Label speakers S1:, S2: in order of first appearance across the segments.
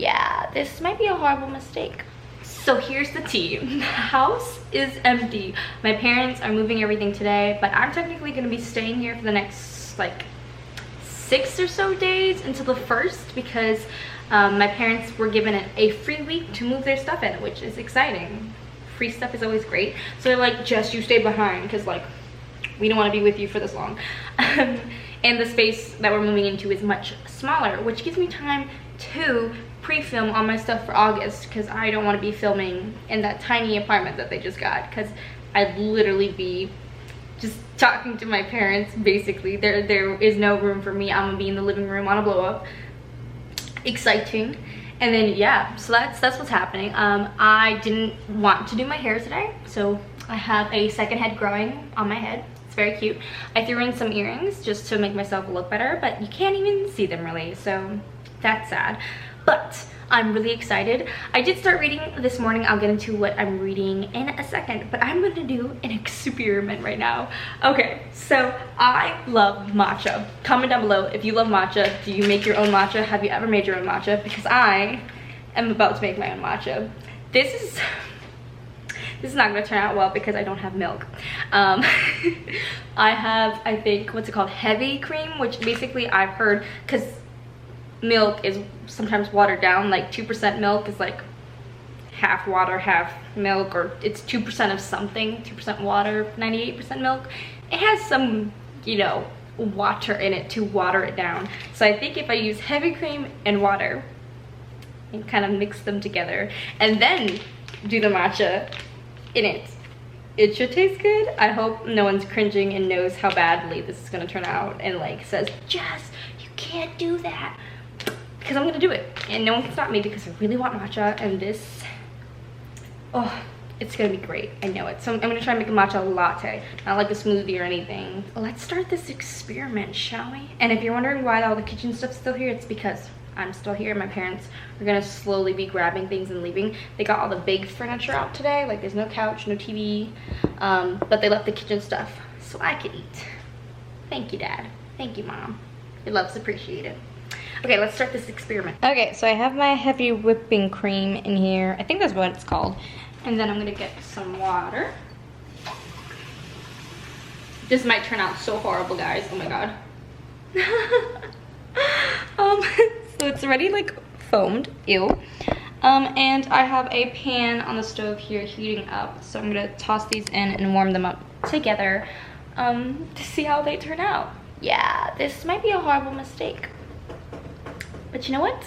S1: Yeah, this might be a horrible mistake. So here's the tea. The house is empty. My parents are moving everything today, but I'm technically gonna be staying here for the next like 6 or so days until the 1st, because my parents were given a free week to move their stuff in, which is exciting. Free stuff is always great. So they're like, Jess, you stay behind, because like we don't want to be with you for this long. And the space that we're moving into is much smaller, which gives me time to pre-film all my stuff for August, because I don't want to be filming in that tiny apartment that they just got, because I'd literally be just talking to my parents basically. There is no room for me. I'm gonna be in the living room on a blow up. Exciting. And then yeah, so that's what's happening. I didn't want to do my hair today, so I have a second head growing on my head. It's very cute. I threw in some earrings just to make myself look better, but you can't even see them really, so that's sad. But I'm really excited. I did start reading this morning. I'll get into what I'm reading in a second, but I'm gonna do an experiment right now. Okay, so I love matcha. Comment down below if you love matcha. Do you make your own matcha? Have you ever made your own matcha? Because I am about to make my own matcha. This is not gonna turn out well because I don't have milk. I have, I think, what's it called? Heavy cream, which basically I've heard, because milk is sometimes watered down, like 2% milk is like half water, half milk, or it's 2% of something, 2% water, 98% milk. It has some, you know, water in it to water it down. So I think if I use heavy cream and water and kind of mix them together and then do the matcha in it, it should taste good. I hope no one's cringing and knows how badly this is gonna turn out and like says, Jess, you can't do that. Because I'm gonna do it and no one can stop me, because I really want matcha, and this, oh, it's gonna be great. I know it. So I'm gonna try and make a matcha latte, not like a smoothie or anything. Let's start this experiment, shall we? And if you're wondering why all the kitchen stuff's still here, it's because I'm still here. My parents are gonna slowly be grabbing things and leaving. They got all the big furniture out today, like there's no couch, no TV, but they left the kitchen stuff so I could eat. Thank you, Dad. Thank you, Mom. Your love's appreciated. Okay, let's start this experiment. Okay, so I have my heavy whipping cream in here. I think that's what it's called. And then I'm gonna get some water. This might turn out so horrible, guys. Oh my God. So it's already like foamed, ew. And I have a pan on the stove here heating up. So I'm gonna toss these in and warm them up together to see how they turn out. Yeah, this might be a horrible mistake. But you know what?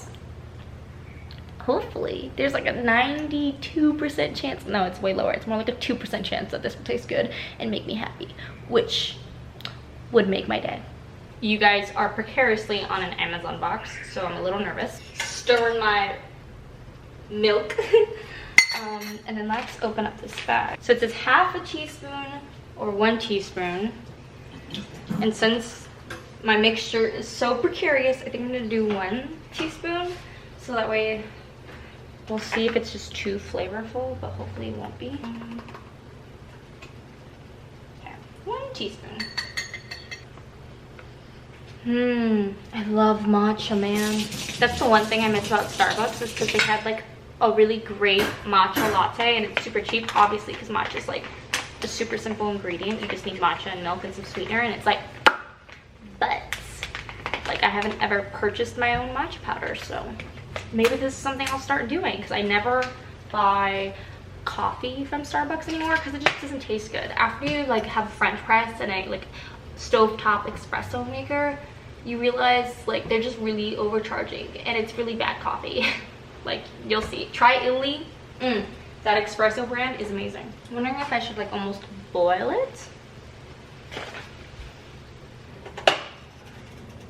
S1: Hopefully, there's like a 92% chance, no, it's way lower. It's more like a 2% chance that this will taste good and make me happy, which would make my day. You guys are precariously on an Amazon box, so I'm a little nervous. Stir in my milk. And then let's open up this bag. So it says half a teaspoon or 1 teaspoon. And since my mixture is so precarious, I think I'm gonna do 1 teaspoon. So that way we'll see if it's just too flavorful, but hopefully it won't be. Okay, 1 teaspoon. I love matcha, man. That's the one thing I miss about Starbucks, is because they had like a really great matcha latte, and it's super cheap, obviously, because matcha is like a super simple ingredient. You just need matcha and milk and some sweetener, and it's like, but like I haven't ever purchased my own matcha powder, so maybe this is something I'll start doing, because I never buy coffee from Starbucks anymore because it just doesn't taste good. After you like have a French press and a like stovetop espresso maker, you realize like they're just really overcharging and it's really bad coffee. Like, you'll see. Try Italy. That espresso brand is amazing. I'm wondering if I should like almost boil it.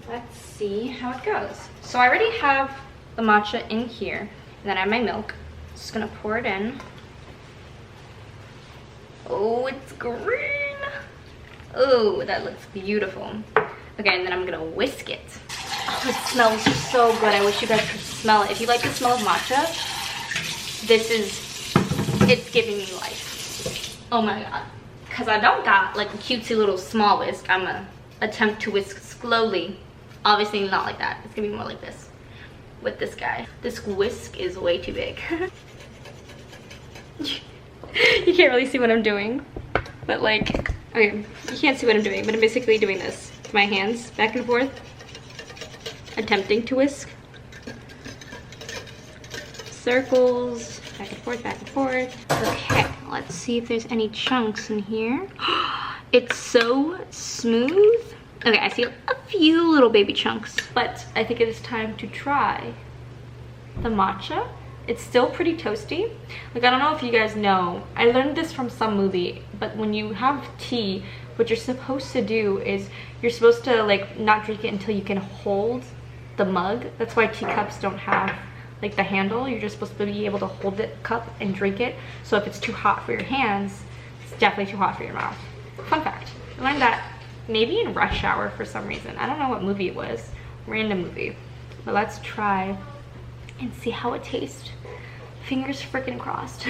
S1: Let's see how it goes. So I already have the matcha in here, and then I have my milk. Just gonna pour it in. Oh, it's green. Oh, that looks beautiful. Okay, and then I'm gonna whisk it. Oh, it smells so good. I wish you guys could smell it. If you like the smell of matcha, this is, it's giving me life. Oh my God. Because I don't got like a cutesy little small whisk. I'm gonna attempt to whisk slowly. Obviously not like that. It's gonna be more like this. with this guy. This whisk is way too big. You can't really see what I'm doing, but like, okay, you can't see what I'm doing, but I'm basically doing this with my hands back and forth, attempting to whisk. Circles, back and forth, back and forth. Okay, let's see if there's any chunks in here. It's so smooth. Okay, I see a few little baby chunks, but I think it is time to try the matcha. It's still pretty toasty. Like, I don't know if you guys know, I learned this from some movie, but when you have tea, what you're supposed to do is you're supposed to like not drink it until you can hold the mug. That's why teacups don't have like the handle. You're just supposed to be able to hold the cup and drink it. So if it's too hot for your hands, it's definitely too hot for your mouth. Fun fact, I learned that maybe in Rush Hour for some reason. I don't know what movie it was, random movie. But let's try and see how it tastes. Fingers freaking crossed.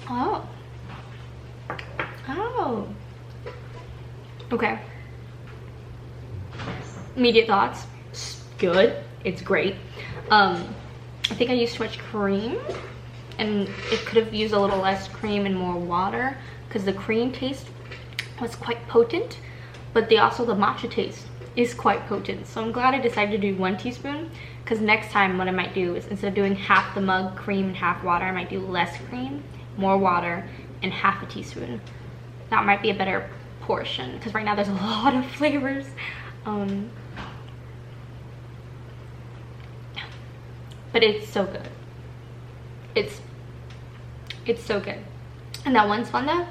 S1: Oh. Oh. Okay. Immediate thoughts. It's good. It's great. I think I used too much cream, and it could have used a little less cream and more water, because the cream taste was quite potent, but the matcha taste is quite potent. So I'm glad I decided to do 1 teaspoon, because next time what I might do is, instead of doing half the mug cream and half water, I might do less cream, more water, and half a teaspoon. That might be a better portion, because right now there's a lot of flavors. But it's so good. It's so good. And that one sponda,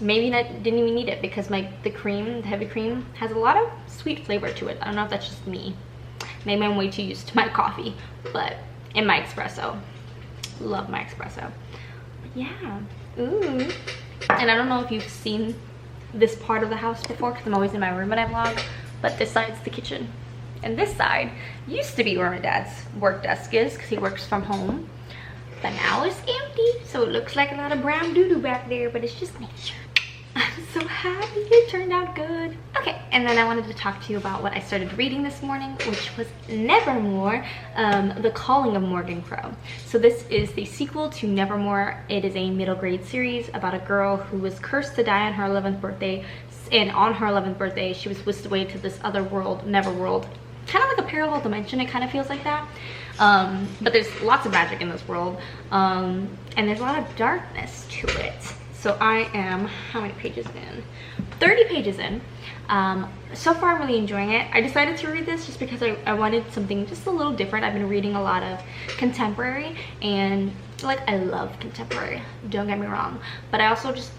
S1: maybe I didn't even need it, because the cream, the heavy cream, has a lot of sweet flavor to it. I don't know if that's just me. Maybe I'm way too used to my coffee, but in my espresso. Love my espresso. But yeah, ooh. And I don't know if you've seen this part of the house before, because I'm always in my room when I vlog, but this side's the kitchen. And this side used to be where my dad's work desk is, because he works from home. But now it's empty, so it looks like a lot of brown doo-doo back there, but it's just nature. I'm so happy it turned out good. Okay, and then I wanted to talk to you about what I started reading this morning, which was Nevermore, The Calling of Morgan Crow. So this is the sequel to Nevermore. It is a middle grade series about a girl who was cursed to die on her 11th birthday, and on her 11th birthday, she was whisked away to this other world, Neverworld. Kind of like a parallel dimension, it kind of feels like that. But there's lots of magic in this world, and there's a lot of darkness to it. So I am, how many pages in? 30 pages in. So far I'm really enjoying it. I decided to read this just because I wanted something just a little different. I've been reading a lot of contemporary, and like, I love contemporary, don't get me wrong, but I also just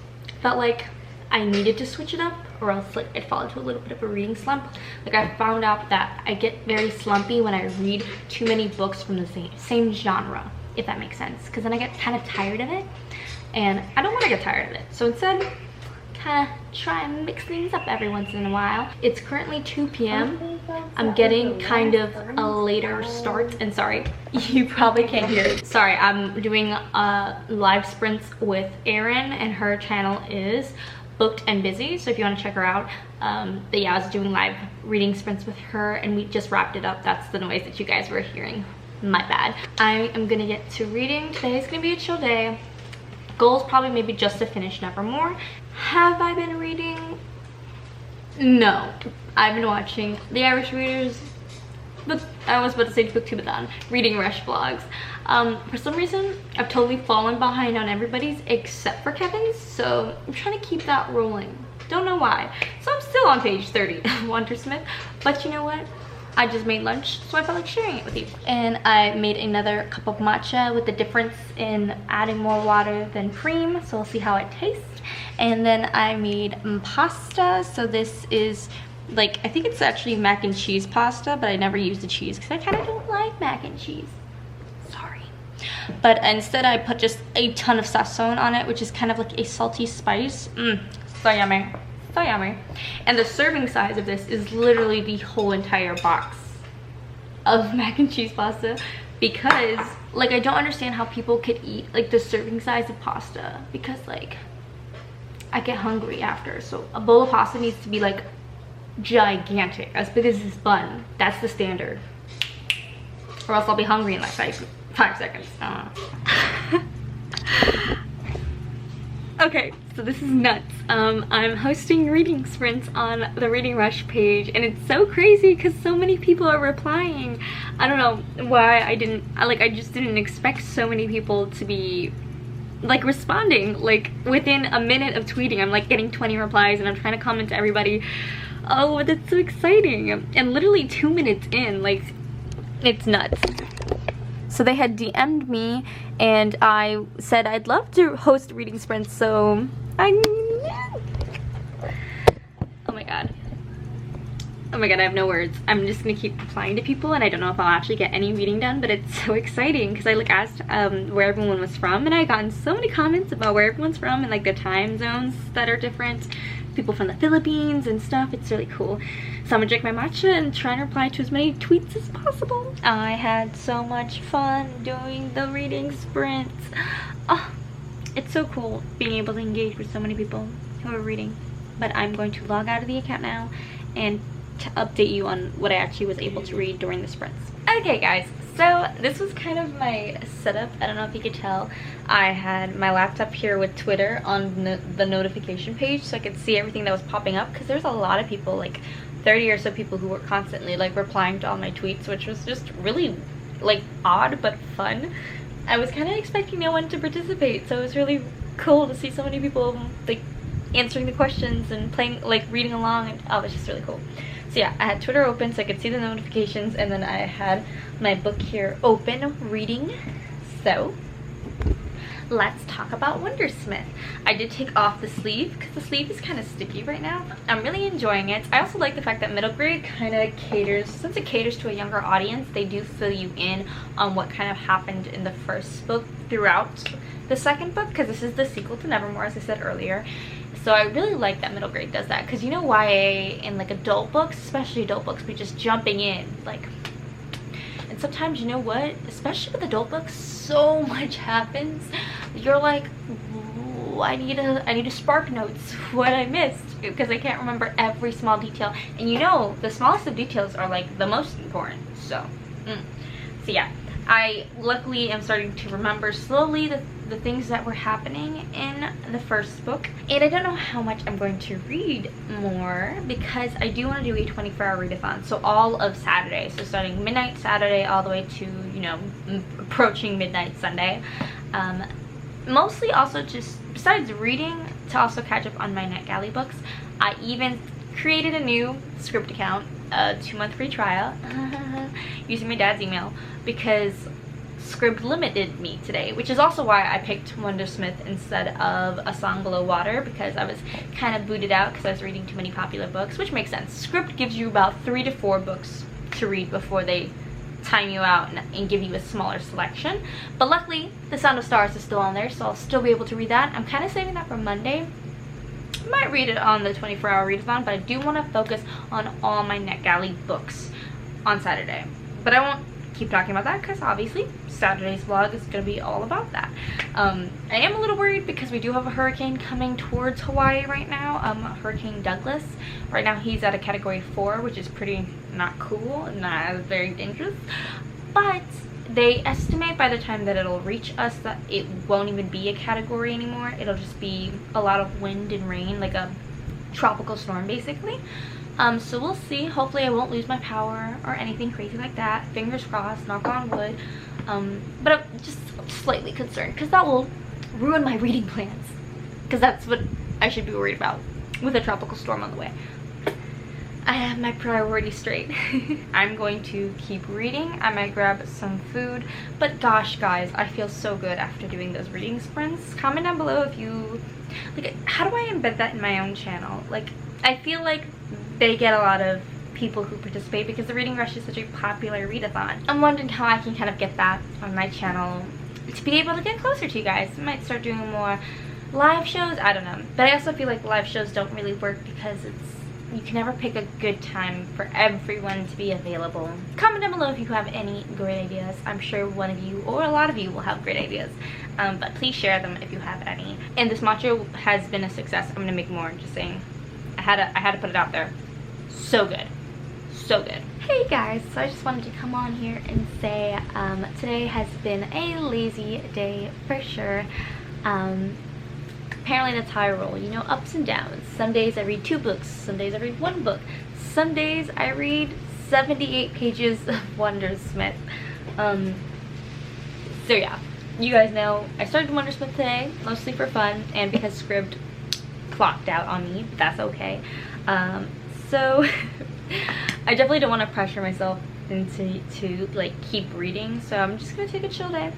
S1: felt like I needed to switch it up, or else like I'd fall into a little bit of a reading slump. Like, I found out that I get very slumpy when I read too many books from the same genre, if that makes sense, because then I get kind of tired of it, and I don't want to get tired of it. So instead, kind of try and mix things up every once in a while. It's currently 2 p.m. I'm getting kind of a later start, and sorry, you probably can't hear it. Sorry, I'm doing live sprints with Erin, and her channel is Booked and Busy, so if you want to check her out. But yeah, I was doing live reading sprints with her, and we just wrapped it up. That's the noise that you guys were hearing. My bad. I am gonna get to reading. Today's gonna be a chill day. Goals probably maybe just to finish Nevermore. Have I been reading? No. I've been watching The Irish Readers, but I was about to say Booktube, Reading Rush vlogs. For some reason, I've totally fallen behind on everybody's except for Kevin's, so I'm trying to keep that rolling. Don't know why. So I'm still on page 30 of Wondersmith, but you know what? I just made lunch, so I felt like sharing it with you. And I made another cup of matcha with the difference in adding more water than cream, so we'll see how it tastes. And then I made pasta, so this is like, I think it's actually mac and cheese pasta, but I never use the cheese because I kind of don't like mac and cheese. Sorry. But instead I put just a ton of sazon on it, which is kind of like a salty spice. So yummy. So yummy. And the serving size of this is literally the whole entire box of mac and cheese pasta, because like, I don't understand how people could eat like the serving size of pasta, because like, I get hungry after. So a bowl of pasta needs to be like gigantic, as big as this bun. That's the standard. Or else I'll be hungry in like five seconds. Okay, so this is nuts. I'm hosting reading sprints on the Reading Rush page, and it's so crazy because so many people are replying. I don't know why I just didn't expect so many people to be like responding. Like within a minute of tweeting, I'm like getting 20 replies, and I'm trying to comment to everybody. Oh, that's so exciting. And literally 2 minutes in, like, it's nuts. So they had DM'd me, and I said I'd love to host reading sprints, so oh my god. Oh my god, I have no words. I'm just gonna keep replying to people, and I don't know if I'll actually get any reading done, but it's so exciting because I like asked where everyone was from, and I gotten so many comments about where everyone's from and like the time zones that are different. People from the Philippines and stuff. It's really cool. So I'm gonna drink my matcha and try and reply to as many tweets as possible. I had so much fun doing the reading sprints. Oh, it's so cool being able to engage with so many people who are reading. But I'm going to log out of the account now and to update you on what I actually was able to read during the sprints. Okay guys, so this was kind of my setup. I don't know if you could tell. I had my laptop here with Twitter on the notification page so I could see everything that was popping up, because there's a lot of people, like 30 or so people, who were constantly like replying to all my tweets, which was just really like odd but fun. I was kind of expecting no one to participate, so it was really cool to see so many people like answering the questions and playing, like reading along, and oh, it was just really cool. So yeah, I had Twitter open so I could see the notifications, and then I had my book here open reading. So let's talk about Wondersmith. I did take off the sleeve because the sleeve is kind of sticky right now. I'm really enjoying it. I also like the fact that middle grade kind of caters, since it caters to a younger audience, they do fill you in on what kind of happened in the first book throughout the second book, because this is the sequel to Nevermore, as I said earlier. So I really like that middle grade does that, because you know YA and like adult books, especially adult books, we just jumping in like, and sometimes, you know what, especially with adult books, so much happens. You're like, I need a spark notes what I missed, because I can't remember every small detail, and you know the smallest of details are like the most important. So so yeah, I luckily am starting to remember slowly the things that were happening in the first book. And I don't know how much I'm going to read more, because I do want to do a 24-hour readathon, so all of Saturday, so starting midnight Saturday all the way to, you know, approaching midnight Sunday. Mostly also just, besides reading, to also catch up on my NetGalley books. I even created a new Scribd account, a 2-month free trial, using my dad's email, because Scribd limited me today, which is also why I picked Wondersmith instead of A Song Below Water, because I was kind of booted out because I was reading too many popular books, which makes sense. Scribd gives you about 3 to 4 books to read before they time you out and give you a smaller selection. But luckily, The Sound of Stars is still on there, so I'll still be able to read that. I'm kind of saving that for Monday. I might read it on the 24-hour readathon, but I do want to focus on all my NetGalley books on Saturday. But I won't keep talking about that, because obviously Saturday's vlog is going to be all about that. I am a little worried because we do have a hurricane coming towards Hawaii right now, Hurricane Douglas. Right now he's at a category 4, which is pretty not cool and not very dangerous, but they estimate by the time that it'll reach us that it won't even be a category anymore. It'll just be a lot of wind and rain, like a tropical storm basically. So we'll see. Hopefully I won't lose my power or anything crazy like that. Fingers crossed, knock on wood. But I'm just slightly concerned because that will ruin my reading plans, because that's what I should be worried about with a tropical storm on the way. I have my priorities straight. I'm going to keep reading. I might grab some food, but gosh guys, I feel so good after doing those reading sprints. Comment down below if you like, how do I embed that in my own channel? Like, I feel like they get a lot of people who participate because the Reading Rush is such a popular readathon. I'm wondering how I can kind of get that on my channel to be able to get closer to you guys. I might start doing more live shows, I don't know. But I also feel like live shows don't really work because you can never pick a good time for everyone to be available. Comment down below if you have any great ideas. I'm sure one of you or a lot of you will have great ideas. But please share them if you have any. And this matcha has been a success. I'm gonna make more, just saying. I had to put it out there. So good. So good. Hey guys, so I just wanted to come on here and say today has been a lazy day for sure. Apparently that's how I roll, you know, ups and downs. Some days I read 2 books, some days I read 1 book, some days I read 78 pages of Wondersmith. So yeah, you guys know I started Wondersmith today, mostly for fun and because Scribd clocked out on me, but that's okay. So I definitely don't want to pressure myself into like keep reading, so I'm just gonna take a chill night,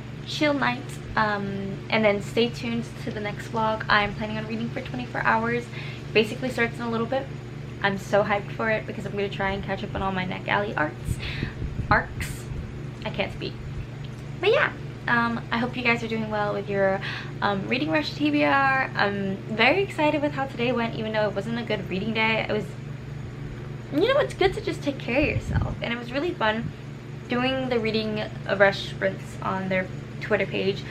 S1: and then stay tuned to the next vlog. I'm planning on reading for 24 hours. Basically starts in a little bit. I'm so hyped for it because I'm gonna try and catch up on all my Neck Alley arcs. I can't speak, but yeah. I hope you guys are doing well with your reading rush TBR. I'm very excited with how today went, even though it wasn't a good reading day. It was, you know, it's good to just take care of yourself, and it was really fun doing the reading rush sprints on their Twitter page.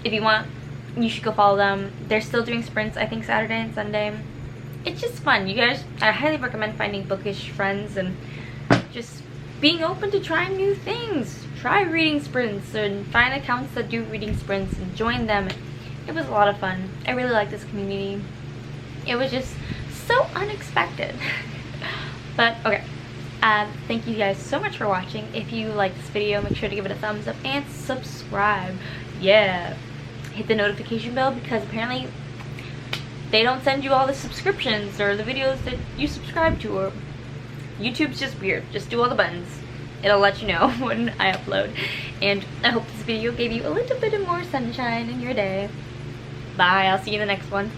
S1: If you want, you should go follow them. They're still doing sprints, I think, Saturday and Sunday. It's just fun, you guys. I highly recommend finding bookish friends and just being open to trying new things. Try reading sprints and find accounts that do reading sprints and join them. It was a lot of fun. I really like this community. It was just so unexpected. But okay, thank you guys so much for watching. If you like this video, make sure to give it a thumbs up and subscribe. Yeah, hit the notification bell because apparently they don't send you all the subscriptions or the videos that you subscribe to, or YouTube's just weird. Just do all the buttons. It'll let you know when I upload. And I hope this video gave you a little bit of more sunshine in your day. Bye, I'll see you in the next one.